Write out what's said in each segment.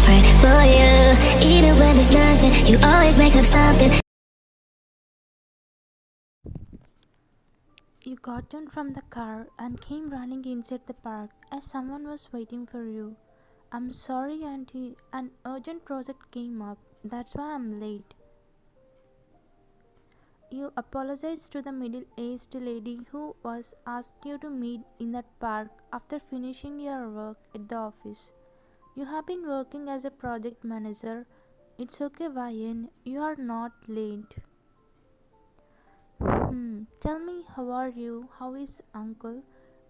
different for you. Even when there's nothing, you always make up something. You got down from the car and came running inside the park as someone was waiting for you. I'm sorry, Auntie. An urgent project came up. That's why I'm late. You apologized to the middle-aged lady who was asked you to meet in that park after finishing your work at the office. You have been working as a project manager. It's okay, Ryan. You are not late. Tell me, how are you? How is uncle?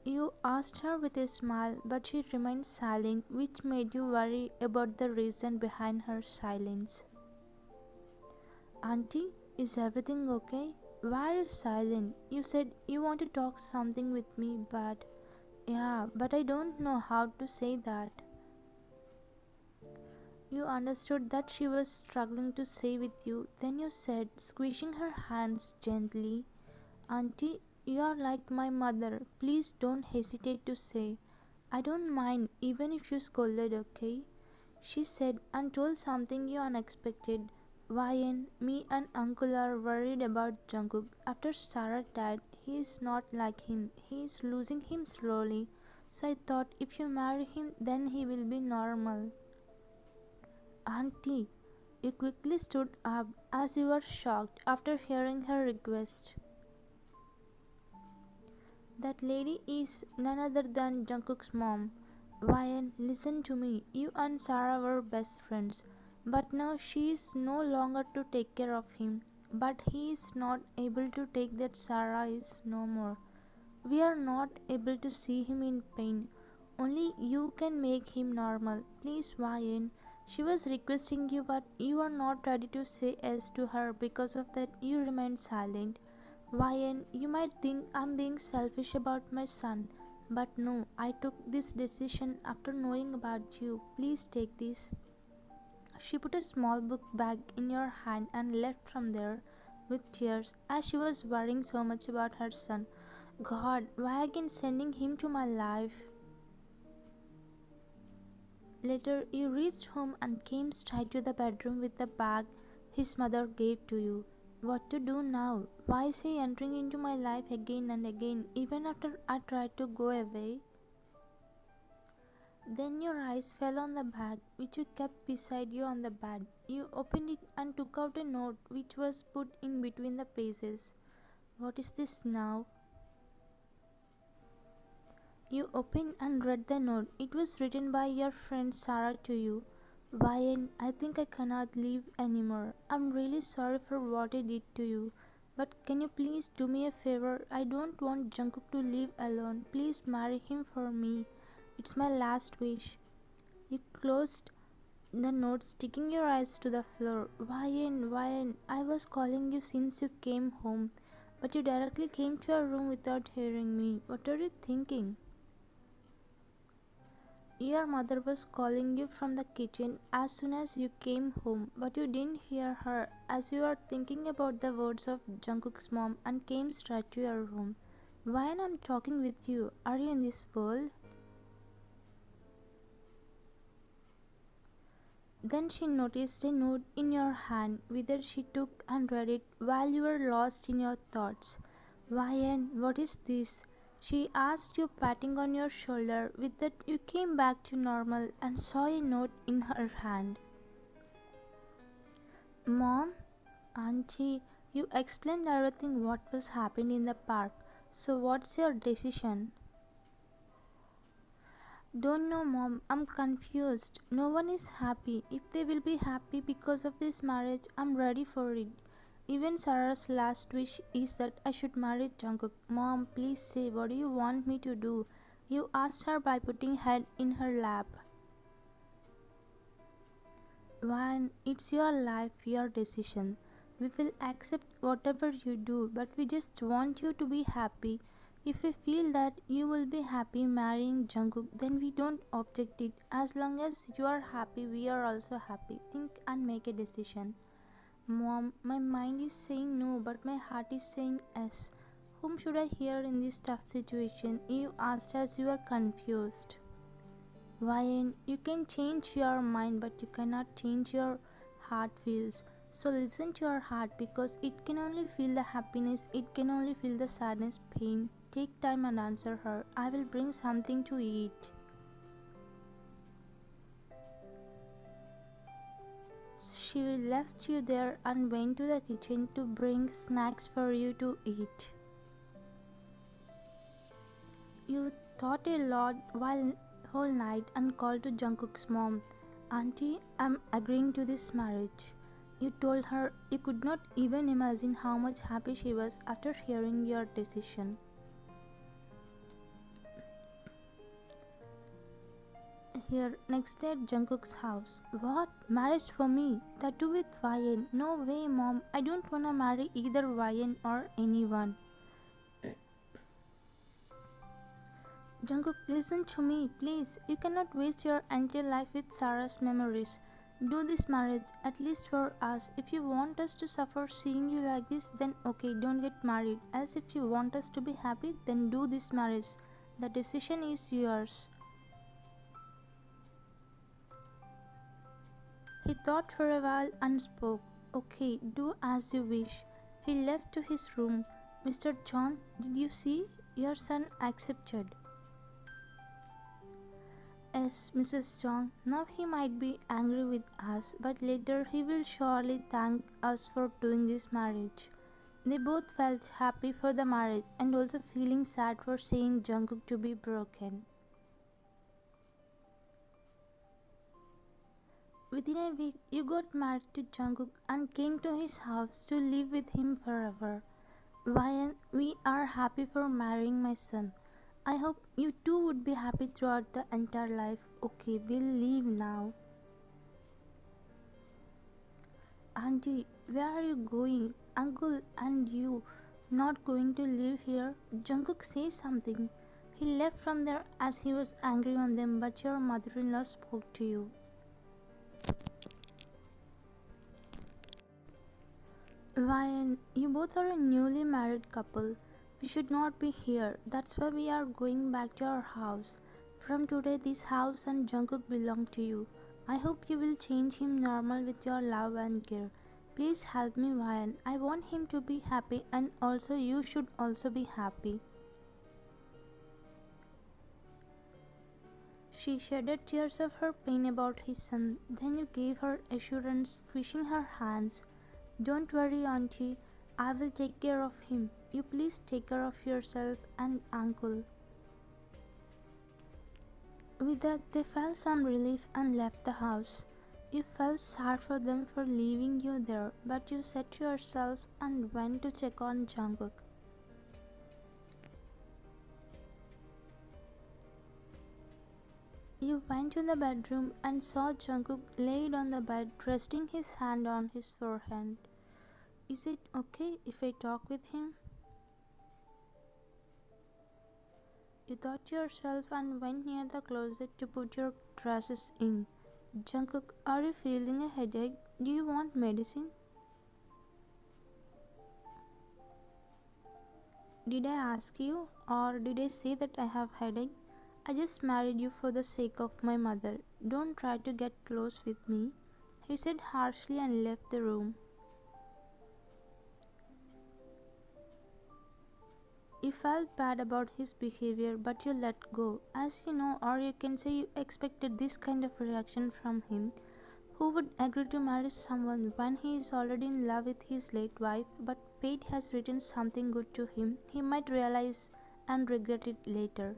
You asked her with a smile, but she remained silent, which made you worry about the reason behind her silence. Auntie, is everything okay? Why are you silent? You said you want to talk something with me, but yeah, but I don't know how to say that. You understood that she was struggling to say with you. Then you said, squishing her hands gently, Auntie, you are like my mother. Please don't hesitate to say, I don't mind even if you scolded, okay? She said and told something you unexpected. Ryan, me and uncle are worried about Jungkook. After Sarah died, he is not like him. He is losing him slowly. So I thought if you marry him, then he will be normal. Auntie, you quickly stood up as you were shocked after hearing her request. That lady is none other than Jungkook's mom. Ryan, listen to me. You and Sarah were best friends, but now she is no longer to take care of him. But he is not able to take that Sarah is no more. We are not able to see him in pain. Only you can make him normal. Please, Ryan. She was requesting you, but you are not ready to say yes to her. Because of that, you remained silent. Ryan, you might think I'm being selfish about my son, but no, I took this decision after knowing about you. Please take this. She put a small book bag in your hand and left from there with tears as she was worrying so much about her son. God, why again sending him to my life? Later, you reached home and came straight to the bedroom with the bag his mother gave to you. What to do now? Why is he entering into my life again and again, even after I tried to go away? Then your eyes fell on the bag, which you kept beside you on the bed. You opened it and took out a note which was put in between the pages. What is this now? You opened and read the note. It was written by your friend Sarah to you. Ryan, I think I cannot live anymore. I'm really sorry for what I did to you. But can you please do me a favor? I don't want Jungkook to live alone. Please marry him for me. It's my last wish. You closed the note, sticking your eyes to the floor. Ryan, I was calling you since you came home, but you directly came to your room without hearing me. What are you thinking? Your mother was calling you from the kitchen as soon as you came home, but you didn't hear her as you were thinking about the words of Jungkook's mom and came straight to your room. Why I'm talking with you? Are you in this world? Then she noticed a note in your hand, which she took and read it while you were lost in your thoughts. Ryan, what is this? She asked you, patting on your shoulder. With that, you came back to normal and saw a note in her hand. Mom, Auntie, you explained everything what was happening in the park. So what's your decision? Don't know, Mom. I'm confused. No one is happy. If they will be happy because of this marriage, I'm ready for it. Even Sarah's last wish is that I should marry Jungkook. Mom, please say, what do you want me to do? You asked her by putting head in her lap. One, it's your life, your decision. We will accept whatever you do, but we just want you to be happy. If we feel that you will be happy marrying Jungkook, then we don't object it. As long as you are happy, we are also happy. Think and make a decision. Mom, my mind is saying no, but my heart is saying yes. Whom should I hear in this tough situation? You asked as you are confused. Why? You can change your mind, but you cannot change your heart feels. So listen to your heart because it can only feel the happiness, it can only feel the sadness, pain. Take time and answer her. I will bring something to eat. She left you there and went to the kitchen to bring snacks for you to eat. You thought a lot while whole night and called to Jungkook's mom. Auntie, I'm agreeing to this marriage. You told her you could not even imagine how much happy she was after hearing your decision. Here, next day at Jungkook's house. What? Marriage for me? That too with YN? No way, mom. I don't wanna marry either YN or anyone. Jungkook, listen to me, please. You cannot waste your entire life with Sarah's memories. Do this marriage, at least for us. If you want us to suffer seeing you like this, then okay, don't get married. Else, if you want us to be happy, then do this marriage. The decision is yours. He thought for a while and spoke. Okay, do as you wish. He left to his room. Mr. John, did you see? Your son accepted. Yes, Mrs. John, now he might be angry with us, but later he will surely thank us for doing this marriage. They both felt happy for the marriage and also feeling sad for seeing Jungkook to be broken. Within a week, you got married to Jungkook and came to his house to live with him forever. Why we are happy for marrying my son. I hope you too would be happy throughout the entire life. Okay, we'll leave now. Auntie, where are you going? Uncle and you not going to live here? Jungkook say something. He left from there as he was angry on them, but your mother-in-law spoke to you. Why, you both are a newly married couple. We should not be here. That's why we are going back to our house. From today, this house and Jungkook belong to you. I hope you will change him normal with your love and care. Please help me, Ryan. I want him to be happy, and also you should also be happy. She shedded tears of her pain about his son. Then you gave her assurance, squishing her hands. Don't worry, Auntie. I will take care of him. You please take care of yourself and Uncle. With that, they felt some relief and left the house. You felt sad for them for leaving you there, but you said to yourself and went to check on Jungkook. You went to the bedroom and saw Jungkook laid on the bed, resting his hand on his forehead. Is it okay if I talk with him? You thought to yourself and went near the closet to put your dresses in. Jungkook, are you feeling a headache? Do you want medicine? Did I ask you, or did I say that I have headache? I just married you for the sake of my mother. Don't try to get close with me, he said harshly and left the room. You felt bad about his behavior, but you let go. As you know, or you can say you expected this kind of reaction from him. Who would agree to marry someone when he is already in love with his late wife, but fate has written something good to him? He might realize and regret it later.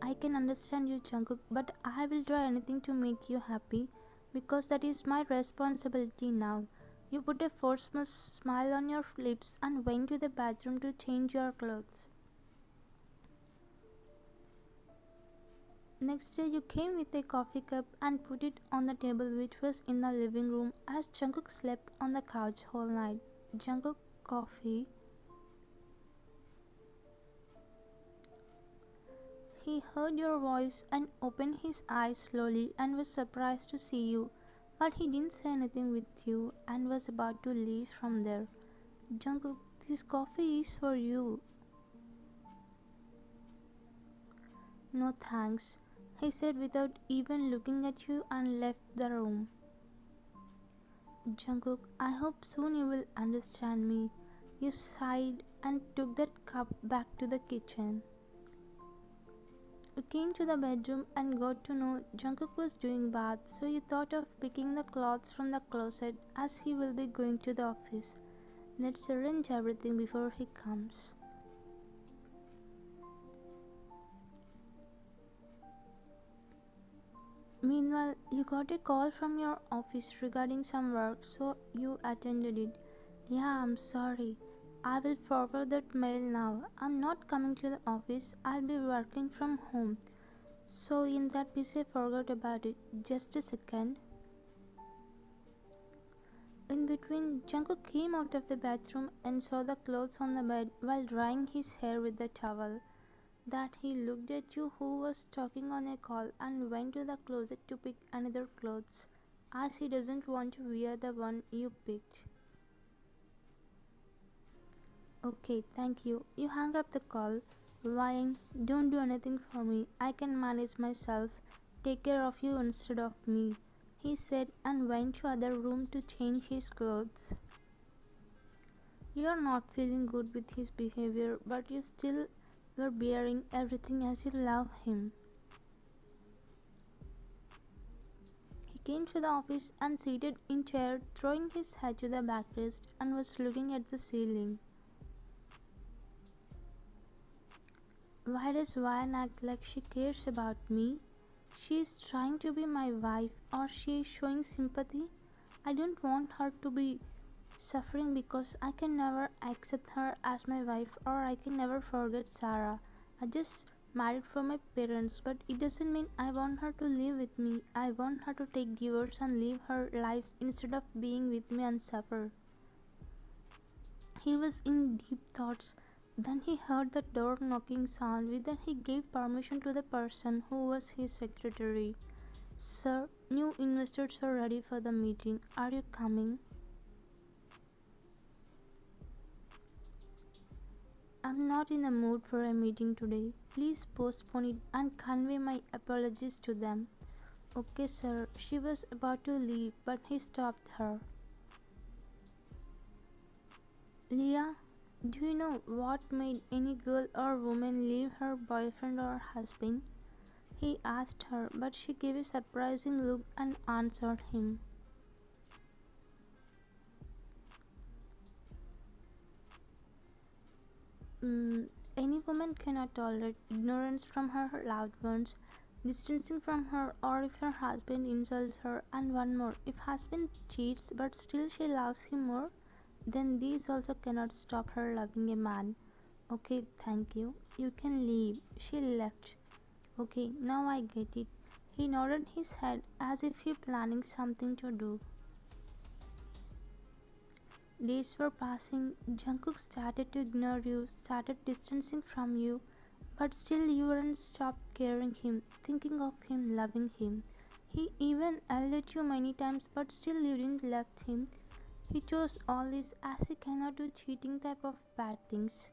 I can understand you, Jungkook, but I will try anything to make you happy because that is my responsibility now. You put a forced smile on your lips and went to the bathroom to change your clothes. Next day, you came with a coffee cup and put it on the table which was in the living room as Jungkook slept on the couch whole night. Jungkook, coffee. He heard your voice and opened his eyes slowly and was surprised to see you, but he didn't say anything with you and was about to leave from there. Jungkook, this coffee is for you. No thanks. he said without even looking at you, and left the room. Jungkook, I hope soon you will understand me. You sighed and took that cup back to the kitchen. You came to the bedroom and got to know Jungkook was doing bath, so you thought of picking the clothes from the closet as he will be going to the office. Let's arrange everything before he comes. Meanwhile, you got a call from your office regarding some work, so you attended it. Yeah, I'm sorry. I will forward that mail now. I'm not coming to the office. I'll be working from home. So in that case I forgot about it. Just a second. In between, Jungkook came out of the bathroom and saw the clothes on the bed while drying his hair with the towel. That he looked at you who was talking on a call and went to the closet to pick another clothes, as he doesn't want to wear the one you picked. Okay, thank you. You hung up the call. Why? Don't do anything for me. I can manage myself. Take care of you instead of me, he said and went to other room to change his clothes. You are not feeling good with his behavior, but you still were bearing everything as you love him. He came to the office and seated in chair, throwing his head to the backrest and was looking at the ceiling. Why does Ryan act like she cares about me? She is trying to be my wife, or she is showing sympathy. I don't want her to be suffering because I can never accept her as my wife, or I can never forget Sarah. I just married for my parents, but it doesn't mean I want her to live with me. I want her to take divorce and live her life instead of being with me and suffer. He was in deep thoughts. Then he heard the door knocking sound, with that he gave permission to the person who was his secretary. Sir, new investors are ready for the meeting. Are you coming? I'm not in the mood for a meeting today. Please postpone it and convey my apologies to them. Okay, sir. She was about to leave, but he stopped her. Leah, do you know what made any girl or woman leave her boyfriend or husband? He asked her, but she gave a surprising look and answered him. Any woman cannot tolerate ignorance from her loved ones, distancing from her, or if her husband insults her. And one more, if husband cheats but still she loves him more, then these also cannot stop her loving a man. Okay, thank you. You can leave. She left. Okay, now I get it. He nodded his head as if he planning something to do. Days were passing. Jungkook started to ignore you, started distancing from you, but still you weren't stopped caring him, thinking of him, loving him. He even yelled at you many times, but still you didn't left him. He chose all this as he cannot do cheating type of bad things.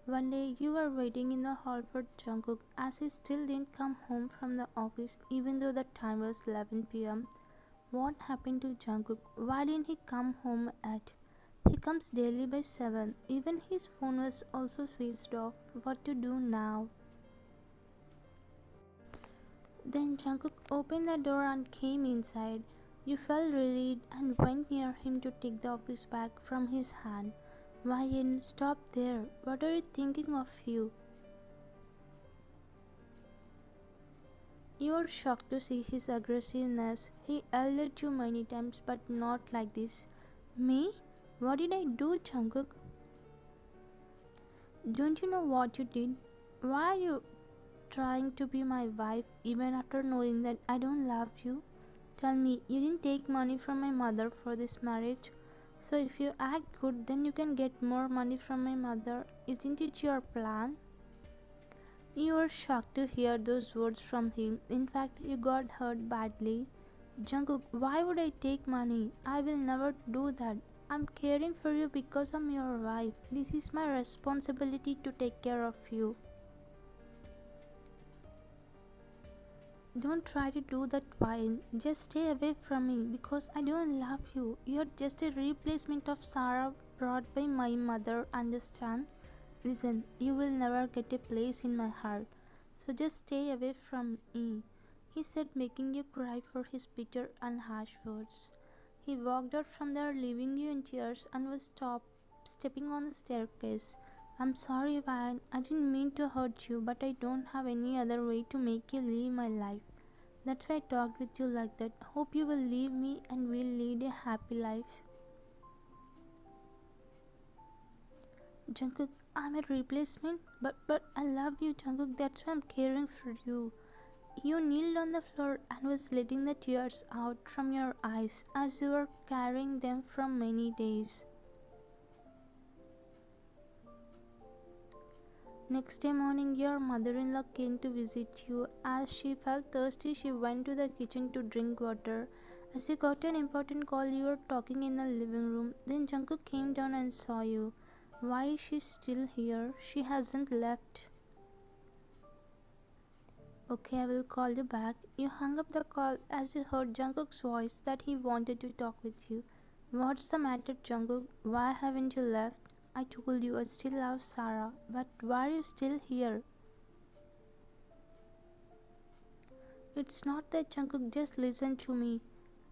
One day you were waiting in the hall for Jungkook as he still didn't come home from the office even though the time was 11 p.m. What happened to Jungkook? Why didn't he come home at? He comes daily by 7. Even his phone was also switched off. What to do now? Then Jungkook opened the door and came inside. You felt relieved and went near him to take the office bag from his hand. Ryan, stop there. What are you thinking of you? You are shocked to see his aggressiveness. He yelled at you many times, but not like this. Me? What did I do, Jungkook? Don't you know what you did? Why are you trying to be my wife even after knowing that I don't love you? Tell me, you didn't take money from my mother for this marriage? So if you act good, then you can get more money from my mother. Isn't it your plan? You were shocked to hear those words from him. In fact, you got hurt badly. Jungkook, why would I take money? I will never do that. I'm caring for you because I'm your wife. This is my responsibility to take care of you. Don't try to do that, Ryan. Just stay away from me because I don't love you. You're just a replacement of Sarah brought by my mother, understand? Listen, you will never get a place in my heart. So just stay away from me, he said, making you cry for his bitter and harsh words. He walked out from there, leaving you in tears, and was stepping on the staircase. I'm sorry, Ryan. I didn't mean to hurt you, but I don't have any other way to make you leave my life. That's why I talked with you like that. Hope you will leave me and we'll lead a happy life. Jungkook, I'm a replacement, but I love you, Jungkook. That's why I'm caring for you. You kneeled on the floor and was letting the tears out from your eyes as you were carrying them for many days. Next day morning, your mother-in-law came to visit you. As she felt thirsty, she went to the kitchen to drink water. As you got an important call, you were talking in the living room. Then Jungkook came down and saw you. Why is she still here? She hasn't left. Okay, I will call you back. You hung up the call as you heard Jungkook's voice that he wanted to talk with you. What's the matter, Jungkook? Why haven't you left? I told you I still love Sarah, but why are you still here? It's not that, Jungkook, just listen to me.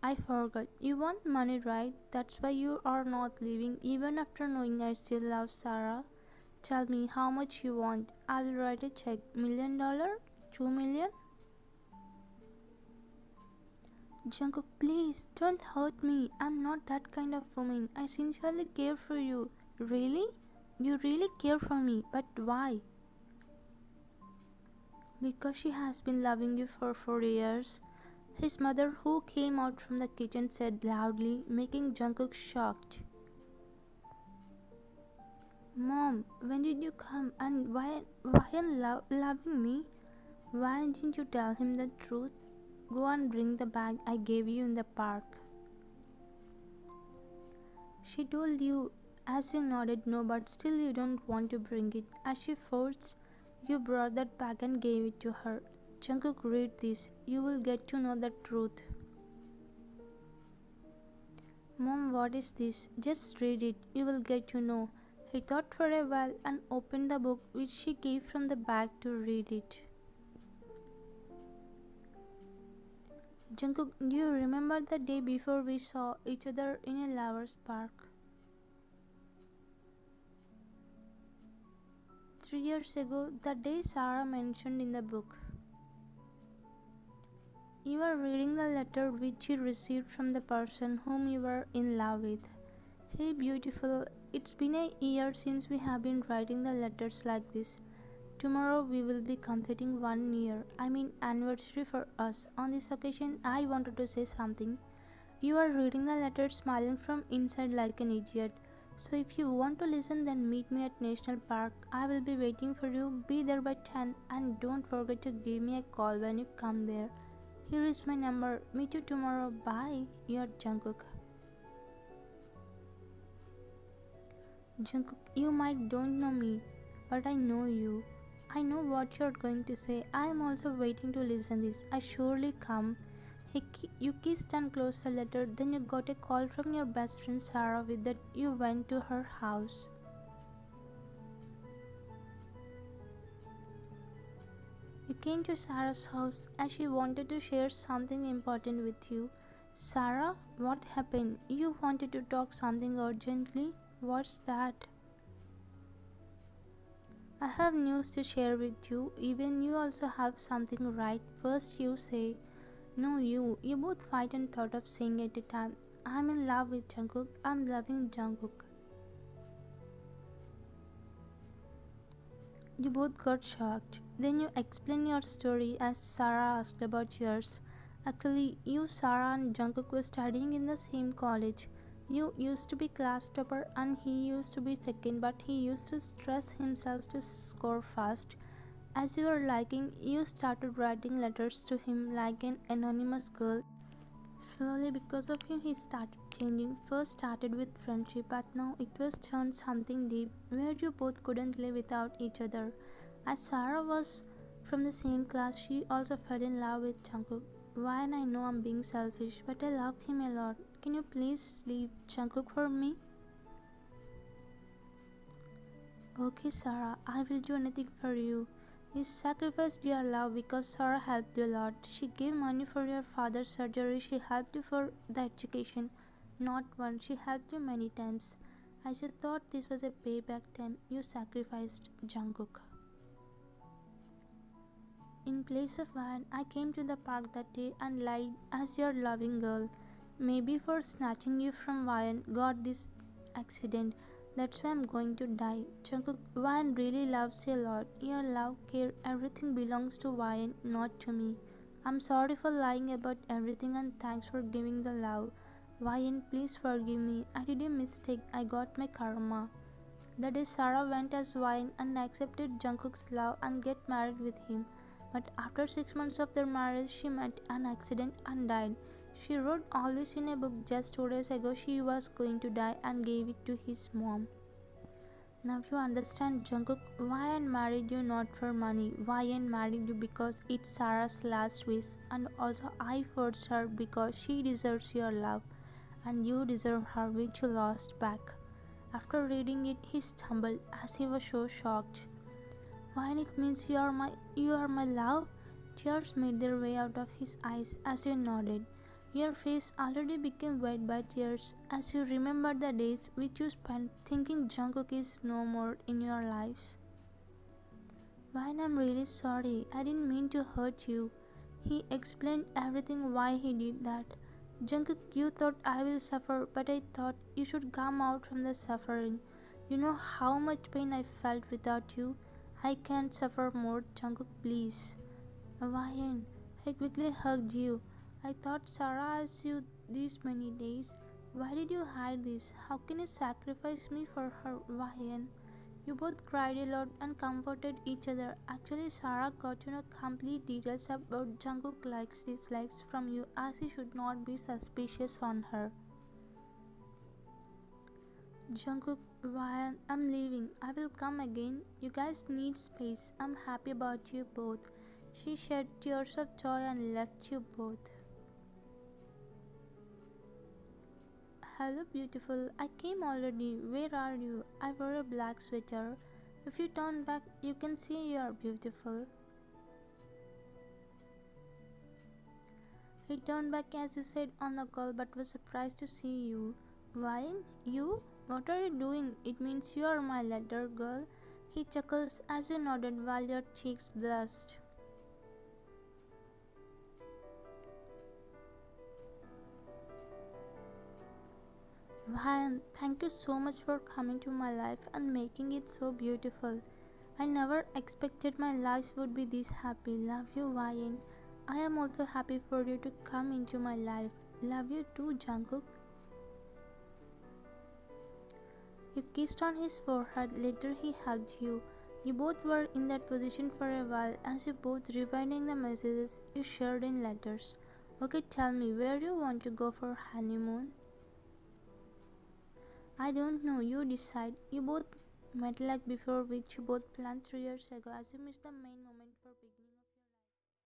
I forgot. You want money, right? That's why you are not leaving even after knowing I still love Sarah. Tell me how much you want. I will write a check. $1 million? 2 million? Jungkook, please don't hurt me. I'm not that kind of woman. I sincerely care for you. Really? You really care for me, but why? Because she has been loving you for 4 years. His mother, who came out from the kitchen, said loudly, making Jungkook shocked. Mom, when did you come and why are loving me? Why didn't you tell him the truth? Go and bring the bag I gave you in the park. She told you, as you nodded no, but still you don't want to bring it. As she forced, you brought that bag and gave it to her. Jungkook, read this. You will get to know the truth. Mom, what is this? Just read it. You will get to know. He thought for a while and opened the book which she gave from the bag to read it. Jungkook, do you remember the day before we saw each other in a lover's park? 3 years ago, the day Sarah mentioned in the book. You were reading the letter which you received from the person whom you were in love with. Hey beautiful, it's been a year since we have been writing the letters like this. Tomorrow we will be completing 1 year, anniversary for us. On this occasion, I wanted to say something. You are reading the letter smiling from inside like an idiot. So if you want to listen, then meet me at National Park. I will be waiting for you. Be there by 10 and don't forget to give me a call when you come there. Here is my number. Meet you tomorrow. Bye. Your Jungkook. Jungkook, you might don't know me, but I know you. I know what you're going to say. I am also waiting to listen this. I surely come. You kissed and closed the letter. Then you got a call from your best friend Sarah with that you went to her house. You came to Sarah's house as she wanted to share something important with you. Sarah, what happened? You wanted to talk something urgently? What's that? I have news to share with you. Even you also have something, right? First you say, no, you both fight and thought of saying at a time, I'm in love with Jungkook. I'm loving Jungkook. You both got shocked. Then you explain your story as Sarah asked about yours. Actually, you, Sarah and Jungkook were studying in the same college. You used to be class topper and he used to be second, but he used to stress himself to score fast. As you were liking, you started writing letters to him like an anonymous girl. Slowly, because of you, he started changing. First started with friendship, but now it was turned something deep, where you both couldn't live without each other. As Sarah was from the same class, she also fell in love with Jungkook. Why? And I know I'm being selfish, but I love him a lot. Can you please leave Jungkook for me? Okay, Sarah, I will do anything for you. You sacrificed your love because Sarah helped you a lot. She gave money for your father's surgery. She helped you for the education. Not once, she helped you many times. I just thought this was a payback time. You sacrificed Jungkook. In place of Van, I came to the park that day and lied as your loving girl. Maybe for snatching you from Van got this accident. That's why I'm going to die. Jungkook, Van really loves you a lot. Your love, care, everything belongs to Van, not to me. I'm sorry for lying about everything and thanks for giving the love. Van, please forgive me. I did a mistake. I got my karma. The day Sarah went as Van and accepted Jungkook's love and get married with him. But after 6 months of their marriage, she met an accident and died. She wrote all this in a book just 2 days ago. She was going to die and gave it to his mom. Now you understand, Jungkook. Ryan married you not for money. Ryan married you because it's Sarah's last wish, and also I forced her because she deserves your love, and you deserve her, which you lost back. After reading it, he stumbled as he was so shocked. Ryan, it means you are my love. Tears made their way out of his eyes as you nodded. Your face already became wet by tears as you remembered the days which you spent thinking Jungkook is no more in your life. Ryan, I'm really sorry. I didn't mean to hurt you. He explained everything why he did that. Jungkook, you thought I will suffer, but I thought you should come out from the suffering. You know how much pain I felt without you. I can't suffer more, Jungkook, please. Ryan, I quickly hugged you. I thought Sarah asked you these many days. Why did you hide this? How can you sacrifice me for her, Ryan? You both cried a lot and comforted each other. Actually, Sarah got to know complete details about Jungkook likes dislikes from you as he should not be suspicious on her. Jungkook, Ryan, I'm leaving. I will come again. You guys need space. I'm happy about you both. She shed tears of joy and left you both. Hello, beautiful. I came already. Where are you? I wore a black sweater. If you turn back, you can see you are beautiful. He turned back as you said on the call but was surprised to see you. Why? You? What are you doing? It means you are my letter girl. He chuckles as you nodded while your cheeks blushed. Ryan, thank you so much for coming to my life and making it so beautiful. I never expected my life would be this happy. Love you, Ryan. I am also happy for you to come into my life. Love you too, Jungkook. You kissed on his forehead, later he hugged you. You both were in that position for a while as you both rewinding the messages you shared in letters. Okay, tell me, where do you want to go for honeymoon? I don't know, you decide. You both met like before, which you both planned 3 years ago as you missed the main moment.